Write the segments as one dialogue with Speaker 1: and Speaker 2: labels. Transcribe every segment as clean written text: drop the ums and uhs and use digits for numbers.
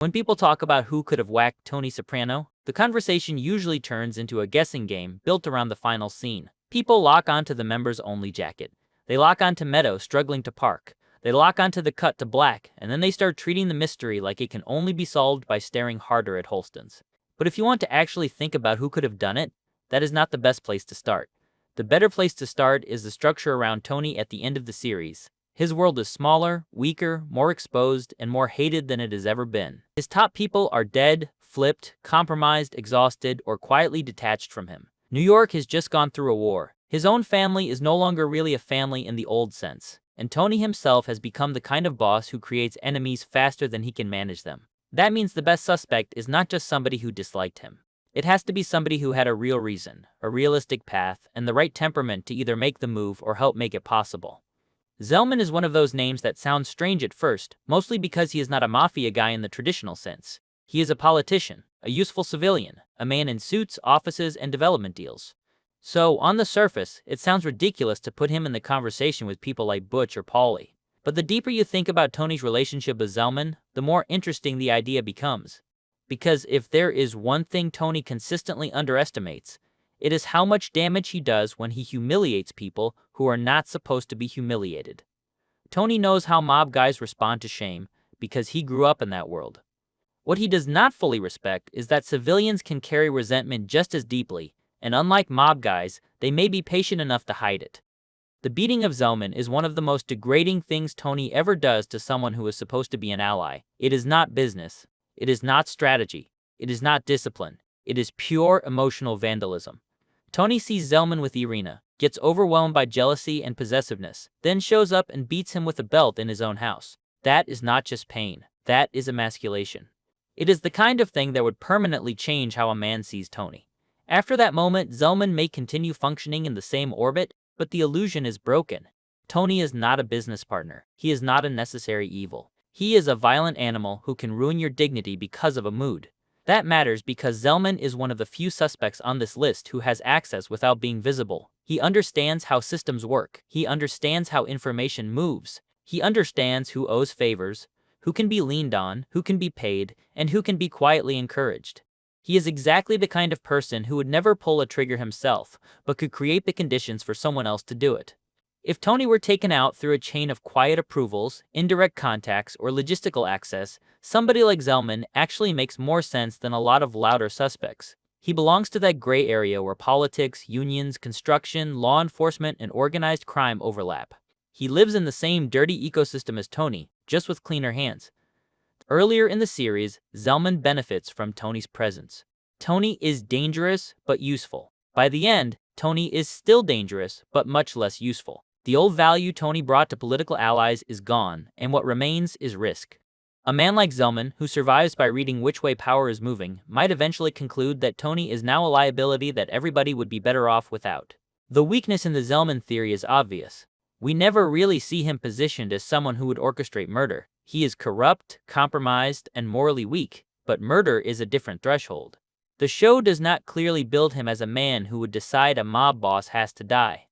Speaker 1: When people talk about who could have whacked Tony Soprano, the conversation usually turns into a guessing game built around the final scene. People lock onto the members-only jacket. They lock onto Meadow struggling to park. They lock onto the cut to black, and then they start treating the mystery like it can only be solved by staring harder at Holston's. But if you want to actually think about who could have done it, that is not the best place to start. The better place to start is the structure around Tony at the end of the series. His world is smaller, weaker, more exposed, and more hated than it has ever been. His top people are dead, flipped, compromised, exhausted, or quietly detached from him. New York has just gone through a war. His own family is no longer really a family in the old sense, and Tony himself has become the kind of boss who creates enemies faster than he can manage them. That means the best suspect is not just somebody who disliked him. It has to be somebody who had a real reason, a realistic path, and the right temperament to either make the move or help make it possible. Zelman is one of those names that sounds strange at first, mostly because he is not a mafia guy in the traditional sense. He is a politician, a useful civilian, a man in suits, offices, and development deals. So, on the surface, it sounds ridiculous to put him in the conversation with people like Butch or Paulie. But the deeper you think about Tony's relationship with Zelman, the more interesting the idea becomes. Because if there is one thing Tony consistently underestimates, it is how much damage he does when he humiliates people who are not supposed to be humiliated. Tony knows how mob guys respond to shame because he grew up in that world. What he does not fully respect is that civilians can carry resentment just as deeply, and unlike mob guys, they may be patient enough to hide it. The beating of Zelman is one of the most degrading things Tony ever does to someone who is supposed to be an ally. It is not business. It is not strategy. It is not discipline. It is pure emotional vandalism. Tony sees Zelman with Irina, gets overwhelmed by jealousy and possessiveness, then shows up and beats him with a belt in his own house. That is not just pain. That is emasculation. It is the kind of thing that would permanently change how a man sees Tony. After that moment, Zelman may continue functioning in the same orbit, but the illusion is broken. Tony is not a business partner. He is not a necessary evil. He is a violent animal who can ruin your dignity because of a mood. That matters because Zelman is one of the few suspects on this list who has access without being visible. He understands how systems work. He understands how information moves. He understands who owes favors, who can be leaned on, who can be paid, and who can be quietly encouraged. He is exactly the kind of person who would never pull a trigger himself, but could create the conditions for someone else to do it. If Tony were taken out through a chain of quiet approvals, indirect contacts, or logistical access, somebody like Zelman actually makes more sense than a lot of louder suspects. He belongs to that gray area where politics, unions, construction, law enforcement, and organized crime overlap. He lives in the same dirty ecosystem as Tony, just with cleaner hands. Earlier in the series, Zelman benefits from Tony's presence. Tony is dangerous, but useful. By the end, Tony is still dangerous, but much less useful. The old value Tony brought to political allies is gone, and what remains is risk. A man like Zelman, who survives by reading which way power is moving, might eventually conclude that Tony is now a liability that everybody would be better off without. The weakness in the Zelman theory is obvious. We never really see him positioned as someone who would orchestrate murder. He is corrupt, compromised, and morally weak, but murder is a different threshold. The show does not clearly build him as a man who would decide a mob boss has to die.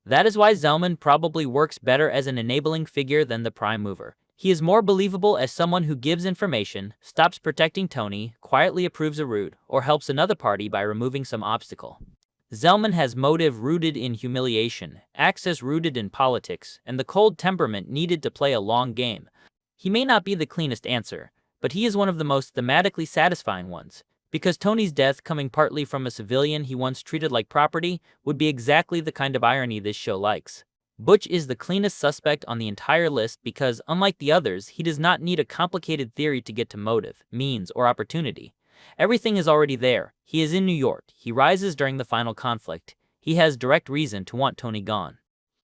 Speaker 1: That is why Zelman probably works better as an enabling figure than the prime mover. He is more believable as someone who gives information, stops protecting Tony, quietly approves a route, or helps another party by removing some obstacle. Zelman has motive rooted in humiliation, access rooted in politics, and the cold temperament needed to play a long game. He may not be the cleanest answer, but he is one of the most thematically satisfying ones. Because Tony's death, coming partly from a civilian he once treated like property, would be exactly the kind of irony this show likes. Butch is the cleanest suspect on the entire list because, unlike the others, he does not need a complicated theory to get to motive, means, or opportunity. Everything is already there. He is in New York. He rises during the final conflict. He has direct reason to want Tony gone.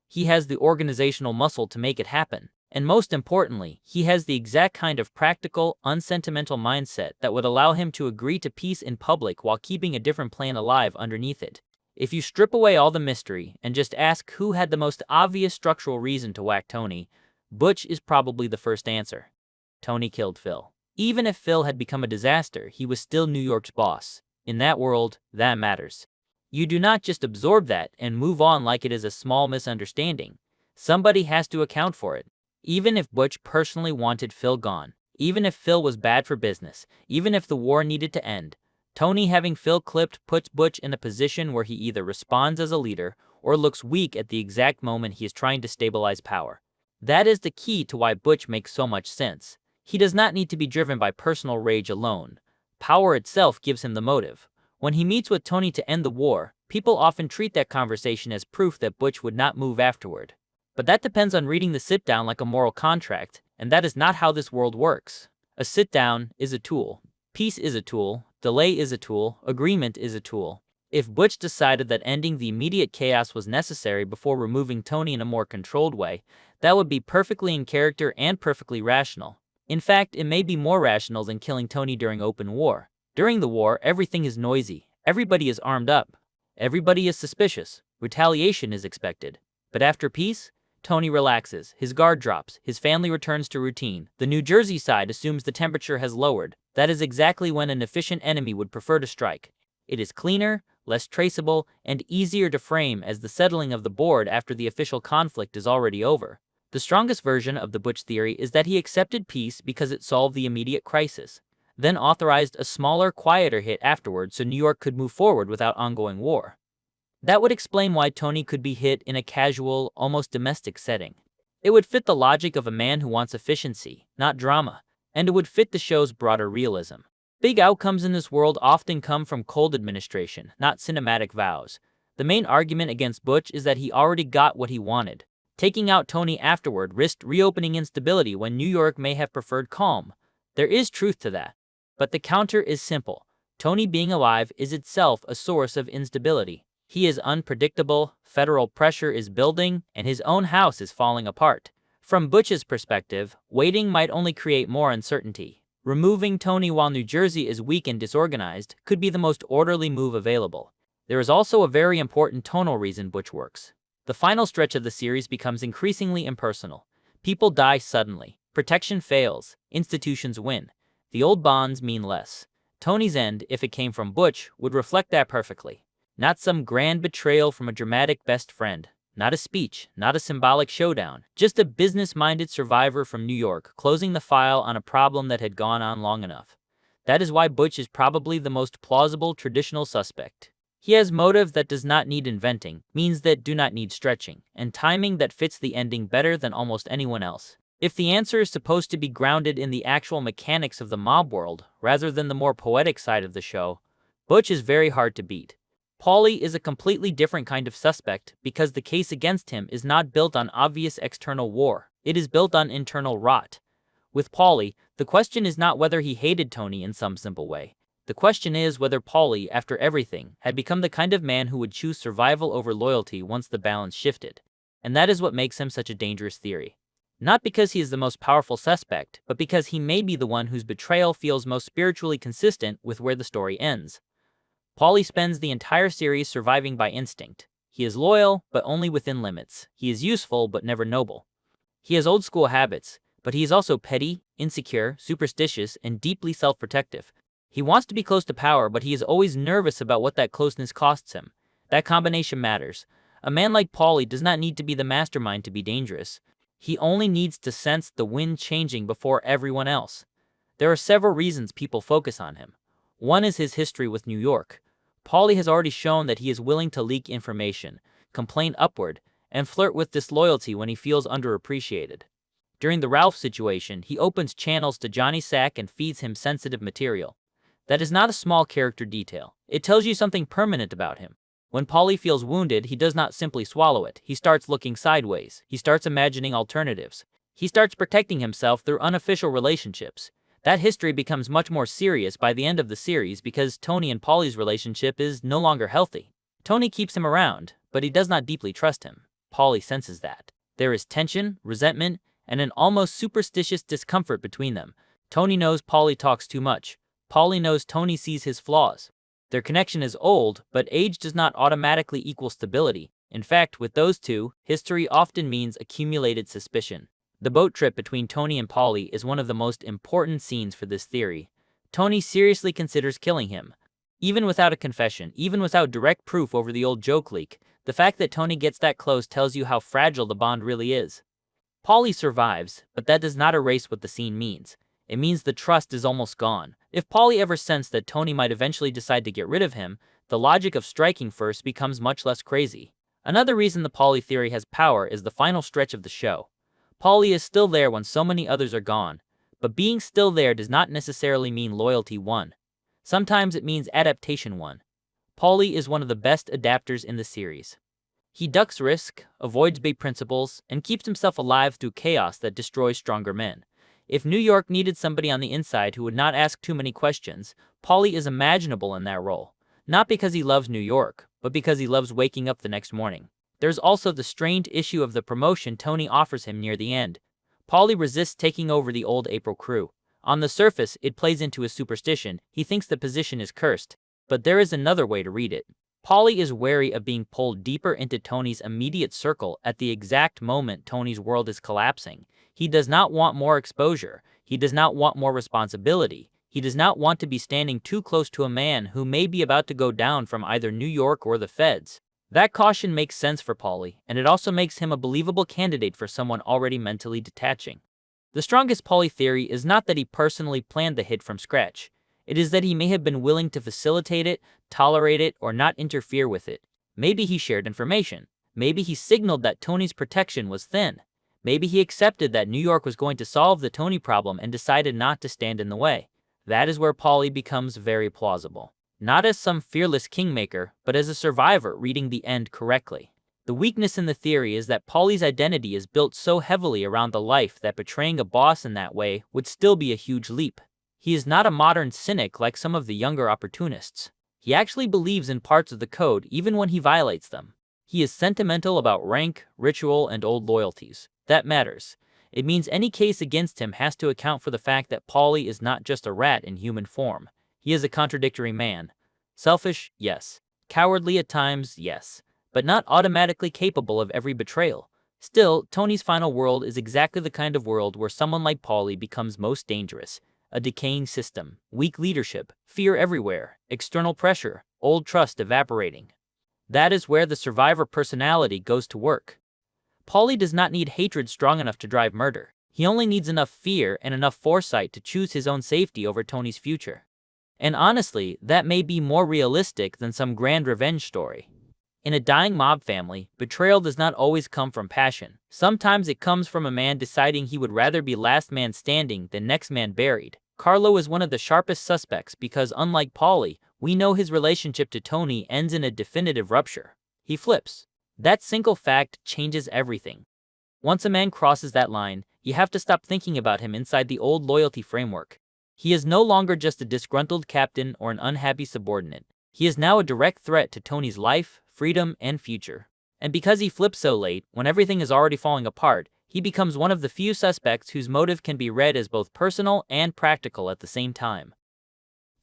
Speaker 1: He has the organizational muscle to make it happen. And most importantly, he has the exact kind of practical, unsentimental mindset that would allow him to agree to peace in public while keeping a different plan alive underneath it. If you strip away all the mystery and just ask who had the most obvious structural reason to whack Tony, Butch is probably the first answer. Tony killed Phil. Even if Phil had become a disaster, he was still New York's boss. In that world, that matters. You do not just absorb that and move on like it is a small misunderstanding. Somebody has to account for it. Even if Butch personally wanted Phil gone, Even if Phil was bad for business, even if the war needed to end, Tony having Phil clipped puts Butch in a position where he either responds as a leader or looks weak at the exact moment he is trying to stabilize power. That is the key to why Butch makes so much sense. He does not need to be driven by personal rage alone. Power itself gives him the motive. When he meets with Tony to end the war, people often treat that conversation as proof that Butch would not move afterward. But that depends on reading the sit-down like a moral contract, and that is not how this world works. A sit-down is a tool. Peace is a tool. Delay is a tool. Agreement is a tool. If Butch decided that ending the immediate chaos was necessary before removing Tony in a more controlled way, that would be perfectly in character and perfectly rational. In fact, it may be more rational than killing Tony during open war. During the war, everything is noisy. Everybody is armed up. Everybody is suspicious. Retaliation is expected. But after peace, Tony relaxes, his guard drops, his family returns to routine. The New Jersey side assumes the temperature has lowered. That is exactly when an efficient enemy would prefer to strike. It is cleaner, less traceable, and easier to frame as the settling of the board after the official conflict is already over. The strongest version of the Butch theory is that he accepted peace because it solved the immediate crisis, then authorized a smaller, quieter hit afterward so New York could move forward without ongoing war. That would explain why Tony could be hit in a casual, almost domestic setting. It would fit the logic of a man who wants efficiency, not drama, and it would fit the show's broader realism. Big outcomes in this world often come from cold administration, not cinematic vows. The main argument against Butch is that he already got what he wanted. Taking out Tony afterward risked reopening instability when New York may have preferred calm. There is truth to that. But the counter is simple. Tony being alive is itself a source of instability. He is unpredictable, federal pressure is building, and his own house is falling apart. From Butch's perspective, waiting might only create more uncertainty. Removing Tony while New Jersey is weak and disorganized could be the most orderly move available. There is also a very important tonal reason Butch works. The final stretch of the series becomes increasingly impersonal. People die suddenly. Protection fails. Institutions win. The old bonds mean less. Tony's end, if it came from Butch, would reflect that perfectly. Not some grand betrayal from a dramatic best friend. Not a speech, not a symbolic showdown. Just a business-minded survivor from New York, closing the file on a problem that had gone on long enough. That is why Butch is probably the most plausible traditional suspect. He has motive that does not need inventing, means that do not need stretching, and timing that fits the ending better than almost anyone else. If the answer is supposed to be grounded in the actual mechanics of the mob world, rather than the more poetic side of the show, Butch is very hard to beat. Paulie is a completely different kind of suspect because the case against him is not built on obvious external war. It is built on internal rot. With Paulie, the question is not whether he hated Tony in some simple way. The question is whether Paulie, after everything, had become the kind of man who would choose survival over loyalty once the balance shifted. And that is what makes him such a dangerous theory. Not because he is the most powerful suspect, but because he may be the one whose betrayal feels most spiritually consistent with where the story ends. Paulie spends the entire series surviving by instinct. He is loyal, but only within limits. He is useful, but never noble. He has old-school habits, but he is also petty, insecure, superstitious, and deeply self-protective. He wants to be close to power, but he is always nervous about what that closeness costs him. That combination matters. A man like Paulie does not need to be the mastermind to be dangerous. He only needs to sense the wind changing before everyone else. There are several reasons people focus on him. One is his history with New York. Paulie has already shown that he is willing to leak information, complain upward, and flirt with disloyalty when he feels underappreciated. During the Ralph situation, he opens channels to Johnny Sack and feeds him sensitive material. That is not a small character detail. It tells you something permanent about him. When Paulie feels wounded, he does not simply swallow it. He starts looking sideways. He starts imagining alternatives. He starts protecting himself through unofficial relationships. That history becomes much more serious by the end of the series because Tony and Paulie's relationship is no longer healthy. Tony keeps him around, but he does not deeply trust him. Paulie senses that. There is tension, resentment, and an almost superstitious discomfort between them. Tony knows Paulie talks too much. Paulie knows Tony sees his flaws. Their connection is old, but age does not automatically equal stability. In fact, with those two, history often means accumulated suspicion. The boat trip between Tony and Paulie is one of the most important scenes for this theory. Tony seriously considers killing him. Even without a confession, even without direct proof over the old joke leak, the fact that Tony gets that close tells you how fragile the bond really is. Paulie survives, but that does not erase what the scene means. It means the trust is almost gone. If Paulie ever sensed that Tony might eventually decide to get rid of him, the logic of striking first becomes much less crazy. Another reason the Paulie theory has power is the final stretch of the show. Paulie is still there when so many others are gone, but being still there does not necessarily mean loyalty won. Sometimes it means adaptation won. Paulie is one of the best adapters in the series. He ducks risk, avoids big principles, and keeps himself alive through chaos that destroys stronger men. If New York needed somebody on the inside who would not ask too many questions, Paulie is imaginable in that role. Not because he loves New York, but because he loves waking up the next morning. There's also the strange issue of the promotion Tony offers him near the end. Paulie resists taking over the old April crew. On the surface, it plays into his superstition. He thinks the position is cursed. But there is another way to read it. Paulie is wary of being pulled deeper into Tony's immediate circle at the exact moment Tony's world is collapsing. He does not want more exposure. He does not want more responsibility. He does not want to be standing too close to a man who may be about to go down from either New York or the feds. That caution makes sense for Paulie, and it also makes him a believable candidate for someone already mentally detaching. The strongest Paulie theory is not that he personally planned the hit from scratch. It is that he may have been willing to facilitate it, tolerate it, or not interfere with it. Maybe he shared information. Maybe he signaled that Tony's protection was thin. Maybe he accepted that New York was going to solve the Tony problem and decided not to stand in the way. That is where Paulie becomes very plausible. Not as some fearless kingmaker, but as a survivor reading the end correctly. The weakness in the theory is that Paulie's identity is built so heavily around the life that betraying a boss in that way would still be a huge leap. He is not a modern cynic like some of the younger opportunists. He actually believes in parts of the code even when he violates them. He is sentimental about rank, ritual, and old loyalties. That matters. It means any case against him has to account for the fact that Paulie is not just a rat in human form. He is a contradictory man. Selfish, yes. Cowardly at times, yes. But not automatically capable of every betrayal. Still, Tony's final world is exactly the kind of world where someone like Paulie becomes most dangerous. A decaying system, weak leadership, fear everywhere, external pressure, old trust evaporating. That is where the survivor personality goes to work. Paulie does not need hatred strong enough to drive murder. He only needs enough fear and enough foresight to choose his own safety over Tony's future. And honestly, that may be more realistic than some grand revenge story. In a dying mob family, betrayal does not always come from passion. Sometimes it comes from a man deciding he would rather be last man standing than next man buried. Carlo is one of the sharpest suspects because, unlike Paulie, we know his relationship to Tony ends in a definitive rupture. He flips. That single fact changes everything. Once a man crosses that line, you have to stop thinking about him inside the old loyalty framework. He is no longer just a disgruntled captain or an unhappy subordinate. He is now a direct threat to Tony's life, freedom, and future. And because he flips so late, when everything is already falling apart, he becomes one of the few suspects whose motive can be read as both personal and practical at the same time.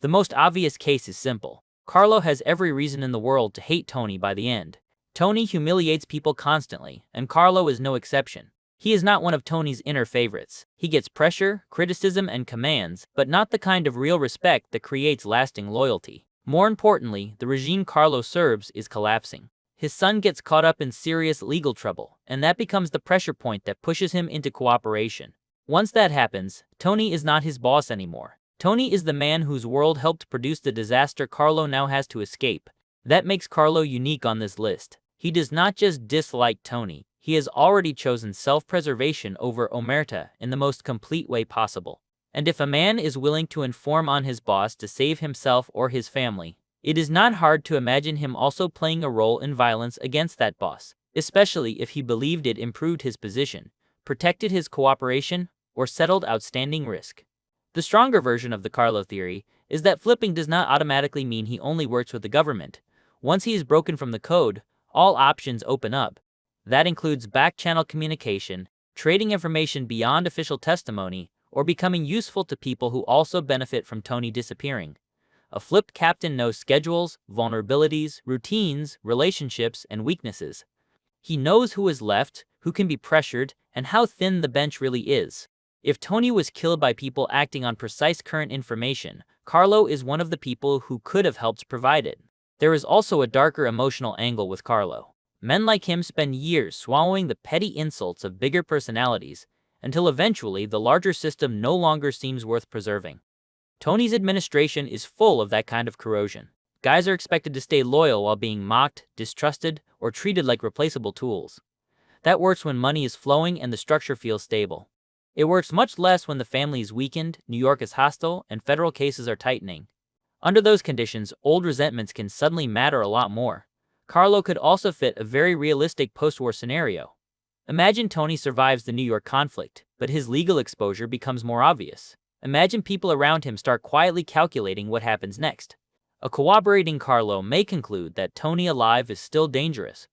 Speaker 1: The most obvious case is simple. Carlo has every reason in the world to hate Tony by the end. Tony humiliates people constantly, and Carlo is no exception. He is not one of Tony's inner favorites. He gets pressure, criticism, and commands, but not the kind of real respect that creates lasting loyalty. More importantly, the regime Carlo serves is collapsing. His son gets caught up in serious legal trouble, and that becomes the pressure point that pushes him into cooperation. Once that happens, Tony is not his boss anymore. Tony is the man whose world helped produce the disaster Carlo now has to escape. That makes Carlo unique on this list. He does not just dislike Tony, he has already chosen self-preservation over omerta in the most complete way possible. And if a man is willing to inform on his boss to save himself or his family, it is not hard to imagine him also playing a role in violence against that boss, especially if he believed it improved his position, protected his cooperation, or settled outstanding risk. The stronger version of the Carlo theory is that flipping does not automatically mean he only works with the government. Once he is broken from the code, all options open up. That includes back-channel communication, trading information beyond official testimony, or becoming useful to people who also benefit from Tony disappearing. A flipped captain knows schedules, vulnerabilities, routines, relationships, and weaknesses. He knows who is left, who can be pressured, and how thin the bench really is. If Tony was killed by people acting on precise current information, Carlo is one of the people who could have helped provide it. There is also a darker emotional angle with Carlo. Men like him spend years swallowing the petty insults of bigger personalities, until eventually the larger system no longer seems worth preserving. Tony's administration is full of that kind of corrosion. Guys are expected to stay loyal while being mocked, distrusted, or treated like replaceable tools. That works when money is flowing and the structure feels stable. It works much less when the family is weakened, New York is hostile, and federal cases are tightening. Under those conditions, old resentments can suddenly matter a lot more. Carlo could also fit a very realistic post-war scenario. Imagine Tony survives the New York conflict, but his legal exposure becomes more obvious. Imagine people around him start quietly calculating what happens next. A cooperating Carlo may conclude that Tony alive is still dangerous.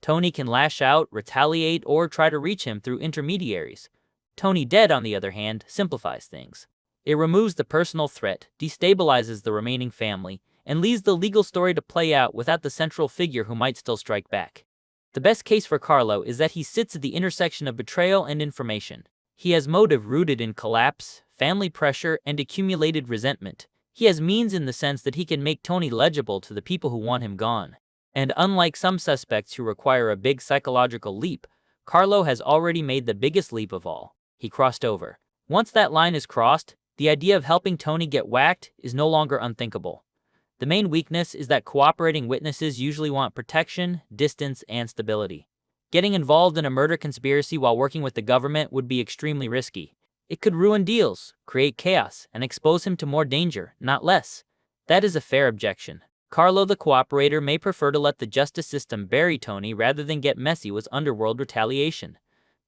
Speaker 1: Tony can lash out, retaliate, or try to reach him through intermediaries. Tony dead, on the other hand, simplifies things. It removes the personal threat, destabilizes the remaining family, and leaves the legal story to play out without the central figure who might still strike back. The best case for Carlo is that he sits at the intersection of betrayal and information. He has motive rooted in collapse, family pressure, and accumulated resentment. He has means in the sense that he can make Tony legible to the people who want him gone. And unlike some suspects who require a big psychological leap, Carlo has already made the biggest leap of all. He crossed over. Once that line is crossed, the idea of helping Tony get whacked is no longer unthinkable. The main weakness is that cooperating witnesses usually want protection, distance, and stability. Getting involved in a murder conspiracy while working with the government would be extremely risky. It could ruin deals, create chaos, and expose him to more danger, not less. That is a fair objection. Carlo the cooperator may prefer to let the justice system bury Tony rather than get messy with underworld retaliation.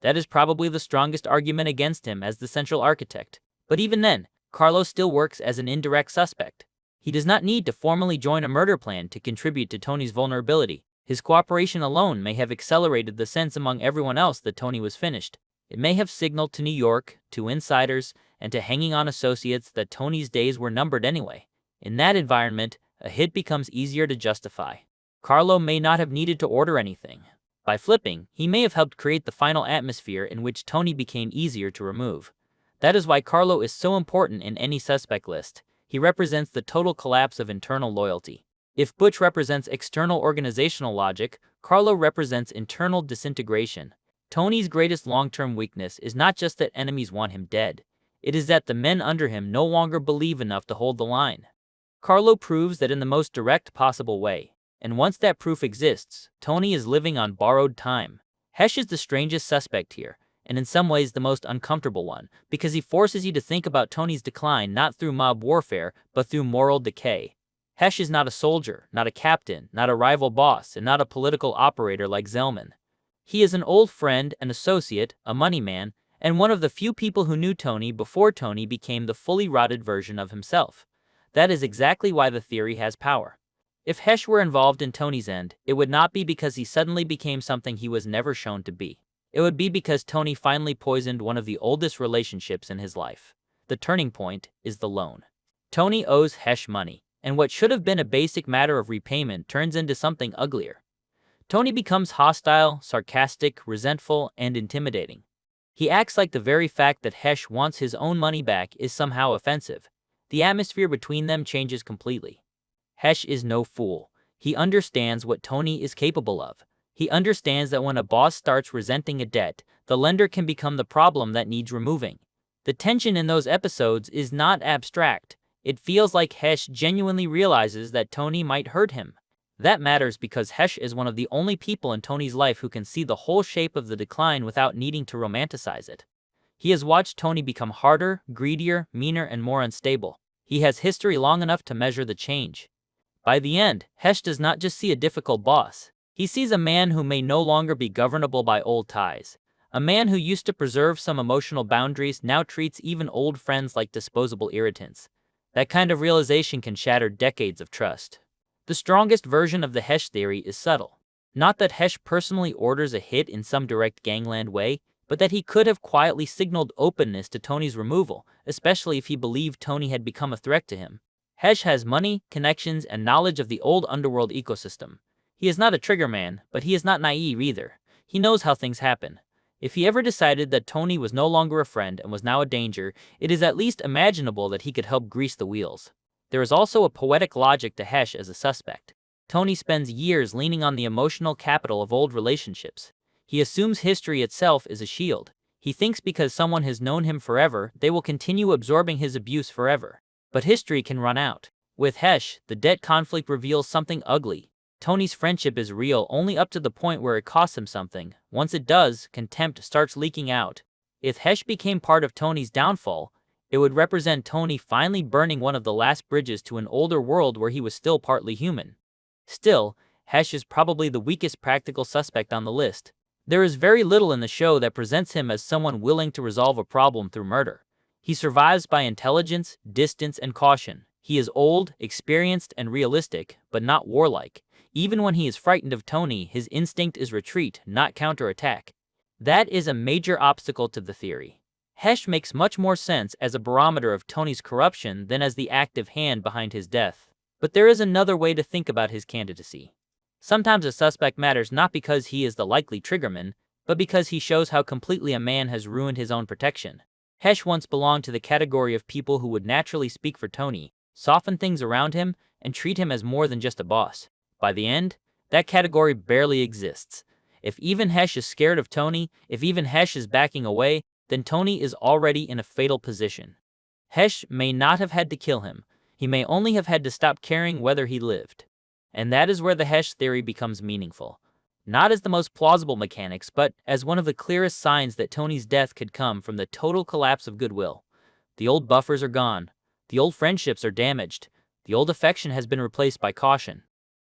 Speaker 1: That is probably the strongest argument against him as the central architect. But even then, Carlo still works as an indirect suspect. He does not need to formally join a murder plan to contribute to Tony's vulnerability. His cooperation alone may have accelerated the sense among everyone else that Tony was finished. It may have signaled to New York, to insiders, and to hanging-on associates that Tony's days were numbered anyway. In that environment, a hit becomes easier to justify. Carlo may not have needed to order anything. By flipping, he may have helped create the final atmosphere in which Tony became easier to remove. That is why Carlo is so important in any suspect list. He represents the total collapse of internal loyalty. If Butch represents external organizational logic, Carlo represents internal disintegration. Tony's greatest long-term weakness is not just that enemies want him dead. It is that the men under him no longer believe enough to hold the line. Carlo proves that in the most direct possible way. And once that proof exists, Tony is living on borrowed time. Hesh is the strangest suspect here, and in some ways the most uncomfortable one, because he forces you to think about Tony's decline not through mob warfare, but through moral decay. Hesh is not a soldier, not a captain, not a rival boss, and not a political operator like Zelman. He is an old friend, an associate, a money man, and one of the few people who knew Tony before Tony became the fully rotted version of himself. That is exactly why the theory has power. If Hesh were involved in Tony's end, it would not be because he suddenly became something he was never shown to be. It would be because Tony finally poisoned one of the oldest relationships in his life. The turning point is the loan. Tony owes Hesh money, and what should have been a basic matter of repayment turns into something uglier. Tony becomes hostile, sarcastic, resentful, and intimidating. He acts like the very fact that Hesh wants his own money back is somehow offensive. The atmosphere between them changes completely. Hesh is no fool. He understands what Tony is capable of. He understands that when a boss starts resenting a debt, the lender can become the problem that needs removing. The tension in those episodes is not abstract. It feels like Hesh genuinely realizes that Tony might hurt him. That matters because Hesh is one of the only people in Tony's life who can see the whole shape of the decline without needing to romanticize it. He has watched Tony become harder, greedier, meaner, and more unstable. He has history long enough to measure the change. By the end, Hesh does not just see a difficult boss. He sees a man who may no longer be governable by old ties. A man who used to preserve some emotional boundaries now treats even old friends like disposable irritants. That kind of realization can shatter decades of trust. The strongest version of the Hesh theory is subtle. Not that Hesh personally orders a hit in some direct gangland way, but that he could have quietly signaled openness to Tony's removal, especially if he believed Tony had become a threat to him. Hesh has money, connections, and knowledge of the old underworld ecosystem. He is not a trigger man, but he is not naive either. He knows how things happen. If he ever decided that Tony was no longer a friend and was now a danger, it is at least imaginable that he could help grease the wheels. There is also a poetic logic to Hesh as a suspect. Tony spends years leaning on the emotional capital of old relationships. He assumes history itself is a shield. He thinks because someone has known him forever, they will continue absorbing his abuse forever. But history can run out. With Hesh, the debt conflict reveals something ugly. Tony's friendship is real only up to the point where it costs him something. Once it does, contempt starts leaking out. If Hesh became part of Tony's downfall, it would represent Tony finally burning one of the last bridges to an older world where he was still partly human. Still, Hesh is probably the weakest practical suspect on the list. There is very little in the show that presents him as someone willing to resolve a problem through murder. He survives by intelligence, distance, and caution. He is old, experienced, and realistic, but not warlike. Even when he is frightened of Tony, his instinct is retreat, not counterattack. That is a major obstacle to the theory. Hesh makes much more sense as a barometer of Tony's corruption than as the active hand behind his death. But there is another way to think about his candidacy. Sometimes a suspect matters not because he is the likely triggerman, but because he shows how completely a man has ruined his own protection. Hesh once belonged to the category of people who would naturally speak for Tony, soften things around him, and treat him as more than just a boss. By the end, that category barely exists. If even Hesh is scared of Tony, if even Hesh is backing away, then Tony is already in a fatal position. Hesh may not have had to kill him. He may only have had to stop caring whether he lived. And that is where the Hesh theory becomes meaningful. Not as the most plausible mechanics, but as one of the clearest signs that Tony's death could come from the total collapse of goodwill. The old buffers are gone. The old friendships are damaged. The old affection has been replaced by caution.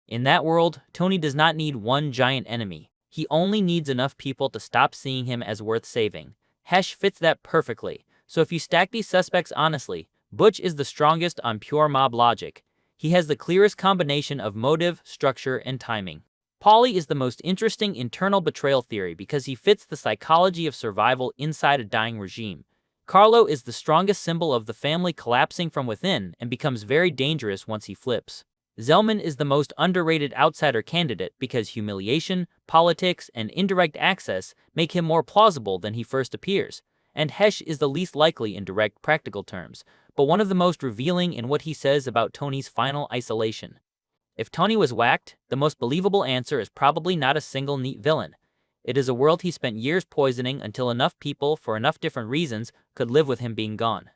Speaker 1: In that world, Tony does not need one giant enemy. He only needs enough people to stop seeing him as worth saving. Hesh fits that perfectly. So if you stack these suspects honestly, Butch is the strongest on pure mob logic. He has the clearest combination of motive, structure, and timing. Paulie is the most interesting internal betrayal theory because he fits the psychology of survival inside a dying regime. Carlo is the strongest symbol of the family collapsing from within and becomes very dangerous once he flips. Zelman is the most underrated outsider candidate because humiliation, politics, and indirect access make him more plausible than he first appears. And Hesh is the least likely in direct practical terms, but one of the most revealing in what he says about Tony's final isolation. If Tony was whacked, the most believable answer is probably not a single neat villain. It is a world he spent years poisoning until enough people, for enough different reasons, could live with him being gone.